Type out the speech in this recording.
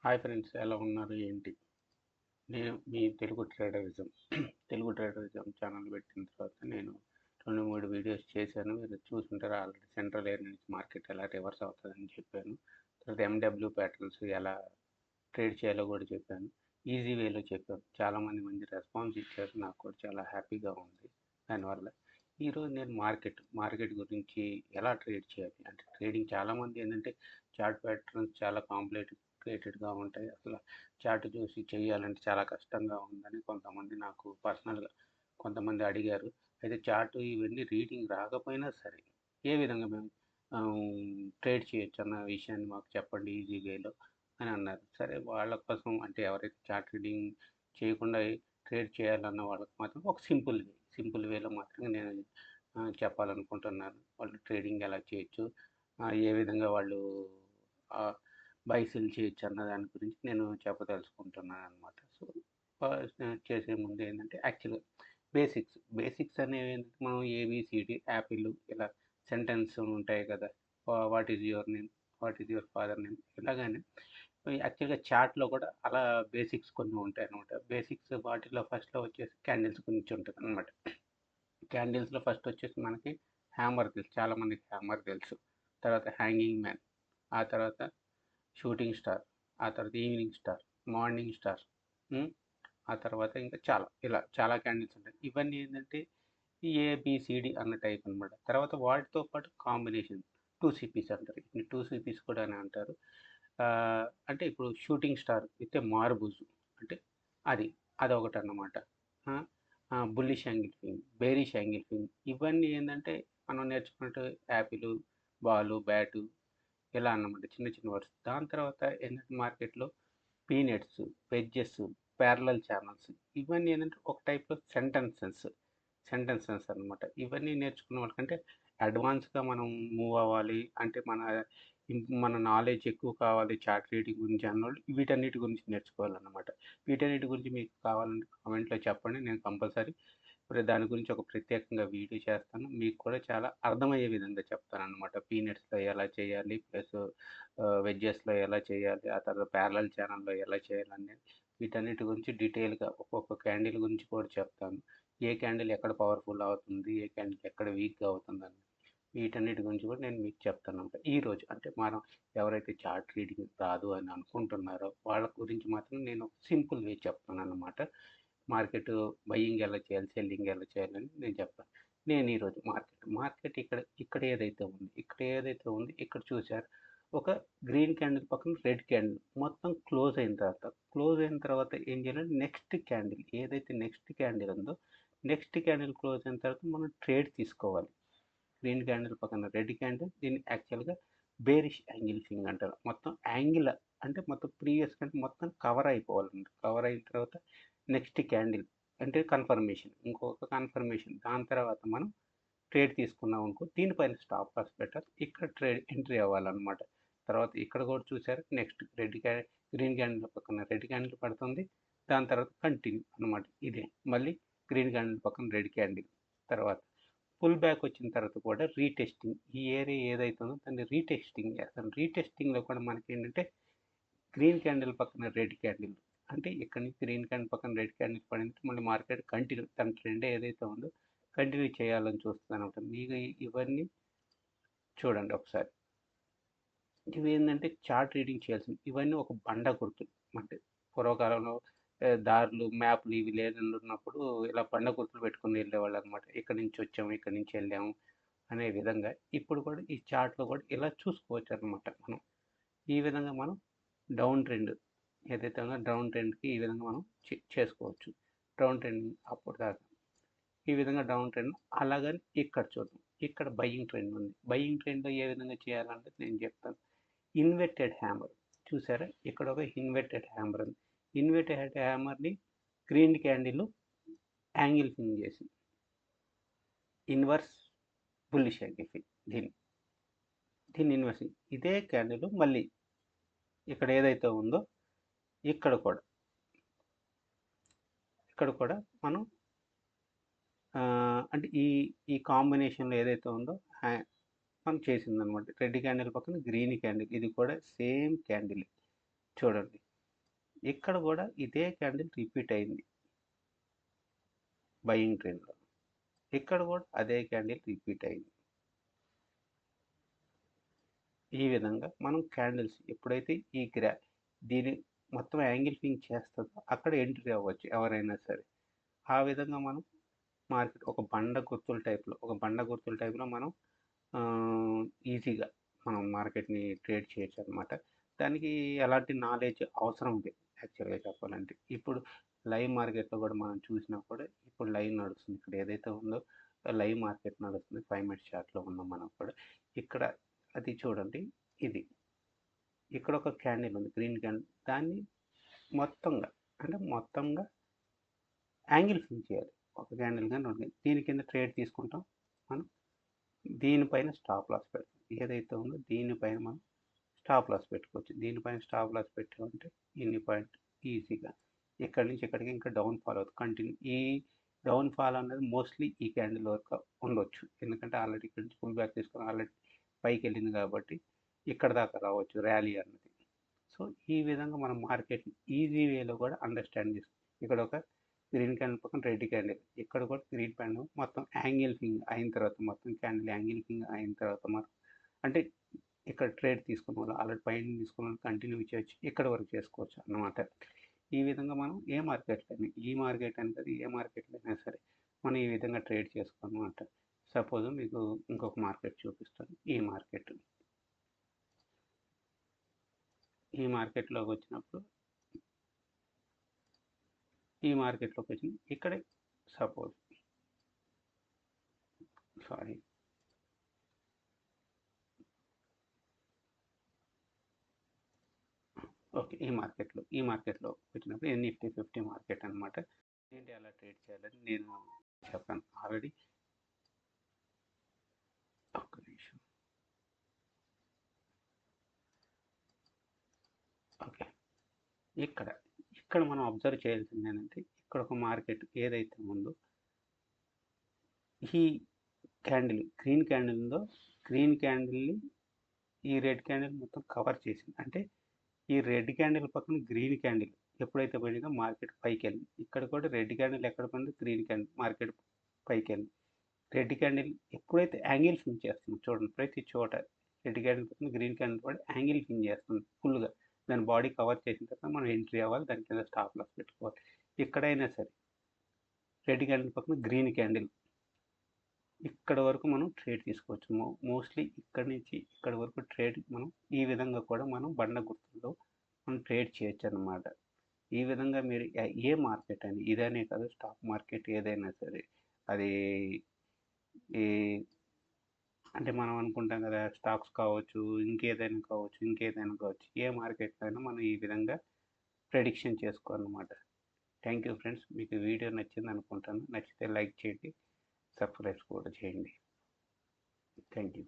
Hi friends, ఎలా ఉన్నారు ఏంటి? నేను మీ తెలుగు ట్రేడరిజం తెలుగు ట్రేడరిజం ఛానల్ పెట్టిన తర్వాత నేను 2-3 వీడియోస్ చేశాను. మీరు చూసుంటారు ఆల్రెడీ. సెంట్రల్ ఎయిర్ నుంచి మార్కెట్ ఎలా రివర్స్ అవుతుందని చెప్పాను. తర్వాత ఎండబ్ల్యూ ప్యాటర్న్స్ ఎలా ట్రేడ్ చేయాలో కూడా చెప్పాను. ఈజీ వేలో చెప్పాను. చాలామంది మంచి రెస్పాన్స్ ఇచ్చారు. నాకు కూడా చాలా హ్యాపీగా ఉంది దానివల్ల. ఈరోజు నేను మార్కెట్ గురించి ఎలా ట్రేడ్ చేయాలి అంటే, ట్రేడింగ్ చాలామంది ఏంటంటే చార్ట్ ప్యాటర్న్స్ చాలా కాంప్లికేటెడ్గా ఉంటాయి. అసలు చార్ట్ చూసి చేయాలంటే చాలా కష్టంగా ఉందని కొంతమంది నాకు పర్సనల్గా కొంతమంది అడిగారు. అయితే చార్ట్ ఇవన్నీ రీడింగ్ రాకపోయినా సరే ఏ విధంగా మేము ట్రేడ్ చేయొచ్చు అన్న విషయాన్ని మాకు చెప్పండి ఈజీ వేలో అని అన్నారు. సరే, వాళ్ళ కోసం అంటే ఎవరైతే చార్ట్ రీడింగ్ చేయకుండా ట్రేడ్ చేయాలన్న వాళ్ళకి మాత్రం ఒక సింపుల్ వేలో మాత్రమే నేను చెప్పాలనుకుంటున్నాను. వాళ్ళు ట్రేడింగ్ ఎలా చేయొచ్చు, ఏ విధంగా వాళ్ళు బై సెల్ చేయొచ్చు అన్న దాని గురించి నేను చెప్పదలుచుకుంటున్నాను అనమాట. సో చేసే ముందు ఏంటంటే యాక్చువల్గా బేసిక్స్ అనేవి ఏంటంటే, మనం ఏబిసిడి యాపిల్ ఇలా సెంటెన్స్ ఉంటాయి కదా. What is your name, what is your father name, ఇలాగానే యాక్చువల్గా చార్ట్లో కూడా అలా బేసిక్స్ కొన్ని ఉంటాయి అనమాట. బేసిక్స్ వాటిలో ఫస్ట్లో వచ్చేసి క్యాండిల్స్ గురించి ఉంటుంది అనమాట. క్యాండిల్స్లో ఫస్ట్ వచ్చేసి మనకి హ్యామర్ తెలుసు, చాలామందికి హ్యామర్ తెలుసు. తర్వాత హ్యాంగింగ్ మ్యాన్, ఆ తర్వాత షూటింగ్ స్టార్, ఆ తర్వాత ఈవినింగ్ స్టార్, మార్నింగ్ స్టార్, ఆ తర్వాత ఇంకా చాలా క్యాండిల్స్ ఉంటాయి. ఇవన్నీ ఏంటంటే ఏబిసిడి అన్న టైప్ అనమాట. తర్వాత వాటితో పాటు కాంబినేషన్ 2 CPs అంటారు. ఈ 2 CPs కూడా అని అంటారు. అంటే ఇప్పుడు షూటింగ్ స్టార్ అయితే మార్బుజ్ అంటే అది అదొకటి అన్నమాట. బుల్లిష్ యాంగిల్ ఫింగ్, బేరిష్ యాంగిల్ ఫింగ్, ఇవన్నీ ఏంటంటే మనం నేర్చుకున్నట్టు యాపిల్, బాలు, బ్యాటు ఇలా అన్నమాట, చిన్న చిన్న వర్డ్స్. దాని తర్వాత ఏంటంటే మార్కెట్లో పీనెట్స్, వెడ్జెస్, ప్యారలల్ ఛానల్స్, ఇవన్నీ ఏంటంటే ఒక టైప్లో సెంటెన్సెస్ అనమాట. ఇవన్నీ నేర్చుకున్న వాళ్ళకంటే అడ్వాన్స్గా మనం మూవ్ అవ్వాలి అంటే, మన నాలెడ్జ్ ఎక్కువ కావాలి చార్ట్ రీడింగ్ గురించి అన్నోళ్ళు వీటన్నిటి గురించి నేర్చుకోవాలన్నమాట. వీటన్నిటి గురించి మీకు కావాలంటే కామెంట్లో చెప్పండి. నేను కంపల్సరీ దాని గురించి ఒక ప్రత్యేకంగా వీడియో చేస్తాను. మీకు కూడా చాలా అర్థమయ్యే విధంగా చెప్తానన్నమాట. పీనట్స్లో ఎలా చేయాలి, ప్లస్ వెజ్జెస్లో ఎలా చేయాలి, ఆ తర్వాత ప్యారలల్ ఛానల్లో ఎలా చేయాలని వీటన్నిటి గురించి డీటెయిల్గా ఒక్కొక్క క్యాండిల్ గురించి కూడా చెప్తాను. ఏ క్యాండిల్ ఎక్కడ పవర్ఫుల్ అవుతుంది, ఏ క్యాండిల్ ఎక్కడ వీక్గా అవుతుందని వీటన్నిటి గురించి కూడా నేను మీకు చెప్తాను. ఈరోజు అంటే మనం ఎవరైతే చార్ట్ రీడింగ్ రాదు అని అనుకుంటున్నారో వాళ్ళ గురించి మాత్రం నేను సింపుల్ వే చెప్తాను అన్నమాట. మార్కెట్ బయ్యింగ్ ఎలా చేయాలి, సెల్లింగ్ ఎలా చేయాలని నేను చెప్తాను. నేను ఈరోజు మార్కెట్ ఇక్కడ చూశారు, ఒక గ్రీన్ క్యాండిల్ పక్కన రెడ్ క్యాండిల్ మొత్తం క్లోజ్ అయిన తర్వాత ఏం చేయాలంటే, నెక్స్ట్ క్యాండిల్ ఉందో నెక్స్ట్ క్యాండిల్ క్లోజ్ అయిన తర్వాత మనం ట్రేడ్ తీసుకోవాలి. గ్రీన్ క్యాండిల్ పక్కన రెడ్ క్యాండిల్, దీన్ని యాక్చువల్గా బేరిష్ యాంగిల్ ఫింగ్ అంటారు. మొత్తం యాంగిల్ అంటే మొత్తం ప్రీవియస్ కంటే మొత్తం కవర్ అయిపోవాలండి. కవర్ అయిన తర్వాత నెక్స్ట్ క్యాండిల్ అంటే ఇంకొక కన్ఫర్మేషన్. దాని తర్వాత మనం ట్రేడ్ తీసుకున్నాం అనుకో, దీనిపైన స్టాప్ లాస్ పెట్టాలి, ఇక్కడ ట్రేడ్ ఎంట్రీ అవ్వాలన్నమాట. తర్వాత ఇక్కడ కూడా చూసారు, నెక్స్ట్ గ్రీన్ క్యాండిల్ పక్కన రెడ్ క్యాండిల్ పడుతుంది, దాని తర్వాత కంటిన్యూ అనమాట. ఇదే మళ్ళీ గ్రీన్ క్యాండిల్ పక్కన రెడ్ క్యాండిల్, తర్వాత పుల్ బ్యాక్ వచ్చిన తర్వాత కూడా రీటెస్టింగ్. ఈ ఏరియా ఏదైతుందో దాన్ని రీటెస్టింగ్ చేస్తాను. రీటెస్టింగ్లో కూడా మనకి ఏంటంటే, గ్రీన్ క్యాండిల్ పక్కన రెడ్ క్యాండిల్ అంటే ఇక్కడ నుంచి గ్రీన్ క్యాండిల్ పక్కన రెడ్ క్యాండిల్ పడింది, మళ్ళీ మార్కెట్ కంటిన్యూ తన ట్రెండ్ ఏదైతే ఉందో కంటిన్యూ చేయాలని చూస్తాను అనమాట. మీకు ఇవన్నీ చూడండి ఒకసారి. ఇవి ఏంటంటే చార్ట్ రీడింగ్ చేయాల్సింది. ఇవన్నీ ఒక బండ గుర్తులు అంటే, పూర్వకాలంలో దారులు, మ్యాప్లు ఇవి లేనప్పుడు ఇలా బండ గుర్తులు పెట్టుకుని వెళ్ళేవాళ్ళు అనమాట. ఇక్కడి నుంచి వచ్చాము, ఇక్కడి నుంచి వెళ్ళాము అనే విధంగా. ఇప్పుడు కూడా ఈ చార్ట్లో కూడా ఇలా చూసుకోవచ్చు అనమాట. మనం ఈ విధంగా మనం డౌన్ ట్రెండ్ ఏదైతే ఉందో డౌన్ ట్రెండ్కి ఈ విధంగా మనం చేసుకోవచ్చు. డౌన్ ట్రెండ్ అప్పుడు దాకా ఈ విధంగా డౌన్ ట్రెండ్. అలాగని ఇక్కడ చూద్దాం, ఇక్కడ బయ్యింగ్ ట్రెండ్ ఉంది. బయ్యింగ్ ట్రెండ్లో ఏ విధంగా చేయాలంటే నేను చెప్తాను. ఇన్వర్టెడ్ హ్యామర్ చూసారా, ఇక్కడ ఒక ఇన్వర్టెడ్ హ్యామర్ ఉంది. ఇన్వర్టెడ్ హ్యామర్ని గ్రీన్ క్యాండిల్ యాంగిల్ ఫింగ్ చేసి ఇన్వర్స్ బుల్లిష్ యాంగిల్ ఫింగ్, దీన్ని ఇన్వర్స్. ఇదే క్యాండిల్ మళ్ళీ ఇక్కడ ఏదైతే ఉందో ఇక్కడ కూడా మనం అంటే ఈ కాంబినేషన్లో ఏదైతే ఉందో మనం చేసిందనమాట. రెడ్ క్యాండిల్ పక్కన గ్రీన్ క్యాండిల్, ఇది కూడా సేమ్ క్యాండిల్ చూడండి. ఇక్కడ కూడా ఇదే క్యాండిల్ రిపీట్ అయింది బయింగ్ ట్రెండ్లో. ఇక్కడ కూడా అదే క్యాండిల్ రిపీట్ అయింది. ఈ విధంగా మనం క్యాండిల్స్ ఎప్పుడైతే దీని మొత్తం యాంగిల్ ఫింగ్ చేస్తుందో అక్కడ ఎంట్రీ అవ్వచ్చు ఎవరైనా సరే. ఆ విధంగా మనం మార్కెట్ ఒక బండ గుర్తుల టైప్లో మనం ఈజీగా మనం మార్కెట్ని ట్రేడ్ చేయొచ్చు అనమాట. దానికి ఎలాంటి నాలెడ్జ్ అవసరం లేదు యాక్చువల్గా చెప్పాలంటే. ఇప్పుడు లైవ్ మార్కెట్లో కూడా మనం చూసినా కూడా ఇప్పుడు లైవ్ నడుస్తుంది. ఇక్కడ ఏదైతే ఉందో లైవ్ మార్కెట్ నడుస్తుంది. 5 మినిట్స్ చార్ట్లో ఉన్నాం మనం కూడా. ఇక్కడ అది చూడండి, ఇది ఇక్కడ ఒక క్యాండిల్ ఉంది, గ్రీన్ క్యాండిల్. దాన్ని మొత్తంగా యాంగిల్ ఫిల్ చేయాలి. ఒక క్యాండిల్ కానీ రెండు, దీని కింద ట్రేడ్ తీసుకుంటాం మనం. దీనిపైన స్టాప్ లాస్ పెడతాం. ఏదైతే ఉందో దీనిపైన మనం స్టాప్ లాస్ పెట్టుకోవచ్చు. దీనిపైన స్టాప్ లాస్ పెట్టామంటే ఇన్ని పాయింట్ ఈజీగా ఇక్కడి నుంచి ఇక్కడికి ఇంకా డౌన్ ఫాల్ అవుతుంది కంటిన్యూ. ఈ డౌన్ ఫాల్ అనేది మోస్ట్లీ ఈ క్యాండిల్ వరకు ఉండొచ్చు, ఎందుకంటే ఆల్రెడీ ఇక్కడ నుంచి ఫుల్ బ్యాక్ తీసుకొని ఆల్రెడీ పైకి వెళ్ళింది కాబట్టి ఇక్కడ దాకా రావచ్చు ర్యాలీ అన్నది. సో ఈ విధంగా మనం మార్కెట్ ఈజీ వేలో కూడా అండర్స్టాండ్ చేస్తాం. ఇక్కడ ఒక గ్రీన్ క్యాండిల్ పక్కన రెడ్ క్యాండిల్, ఇక్కడ కూడా గ్రీన్ క్యాండిల్ మొత్తం యాంగిల్ ఫింగ్ అయిన తర్వాత, మొత్తం క్యాండిల్ యాంగిల్ ఫింగ్ అయిన తర్వాత మనం అంటే ఇక్కడ ట్రేడ్ తీసుకున్న వాళ్ళు ఆల్రెడీ పైన తీసుకున్న వాళ్ళు కంటిన్యూ చేయొచ్చు, ఇక్కడ వరకు చేసుకోవచ్చు అన్నమాట. ఈ విధంగా మనం ఈ మార్కెట్ అనేది ఏ మార్కెట్లో అయినా సరే మనం ఈ విధంగా ట్రేడ్ చేసుకోవాలన్నమాట. సపోజ్ మీకు ఇంకొక మార్కెట్ చూపిస్తాను. ఈ మార్కెట్లోకి వచ్చినప్పుడు ఇక్కడ సపోజ్ ఓకే, ఈ మార్కెట్లో వచ్చినప్పుడు నిఫ్టీ 50 మార్కెట్ అనమాట. ఏంటి అలా ట్రేడ్ చేయాలని నేను చెప్పాను ఆల్రెడీ. ఒక్క నిమిషం. ఓకే, ఇక్కడ మనం అబ్జర్వ్ చేయాల్సింది ఏంటంటే, ఇక్కడ ఒక మార్కెట్ ఏదైతే ఉందో ఈ క్యాండిల్ గ్రీన్ క్యాండిల్ ఉందో, గ్రీన్ క్యాండిల్ని ఈ రెడ్ క్యాండిల్ మొత్తం కవర్ చేసింది. అంటే ఈ రెడ్ క్యాండిల్ పక్కన గ్రీన్ క్యాండిల్ ఎప్పుడైతే పోయిందో మార్కెట్ పైకి వెళ్ళింది. ఇక్కడ కూడా రెడ్ క్యాండిల్ ఎక్కడ పోయిందో గ్రీన్ క్యాండిల్ మార్కెట్ పైకి వెళ్ళింది. రెడ్ క్యాండిల్ ఎప్పుడైతే యాంగిల్ ఫింగ్ చేస్తుంది చూడండి, ప్రతి చోట రెడ్ క్యాండిల్ పక్కన గ్రీన్ క్యాండిల్ కూడా యాంగిల్ ఫింగ్ చేస్తుంది ఫుల్గా. దాని బాడీ కవర్ చేసిన తర్వాత మనం ఎంట్రీ అవ్వాలి, దాని కింద స్టాప్ లాస్ పెట్టుకోవాలి. ఎక్కడైనా సరే రెడ్ క్యాండిల్ పక్కన గ్రీన్ క్యాండిల్ ఇక్కడ వరకు మనం ట్రేడ్ తీసుకోవచ్చు. మోస్ట్లీ ఇక్కడ నుంచి ఇక్కడ వరకు ట్రేడ్ మనం ఈ విధంగా కూడా మనం బండ గుర్తుల్లో మనం ట్రేడ్ చేయొచ్చు అన్నమాట. ఈ విధంగా మీరు ఏ మార్కెట్ అని ఇదనే కాదు, స్టాక్ మార్కెట్ ఏదైనా సరే, అది అంటే మనం అనుకుంటాం కదా, స్టాక్స్ కావచ్చు, ఇంకేదైనా కావచ్చు, ఏ మార్కెట్ అయినా మనం ఈ విధంగా ప్రెడిక్షన్ చేసుకోవాలన్నమాట. థ్యాంక్ యూ ఫ్రెండ్స్, మీకు వీడియో నచ్చింది అనుకుంటాను. నచ్చితే లైక్ చేయండి, సబ్స్క్రైబ్ కూడా చేయండి. Thank you.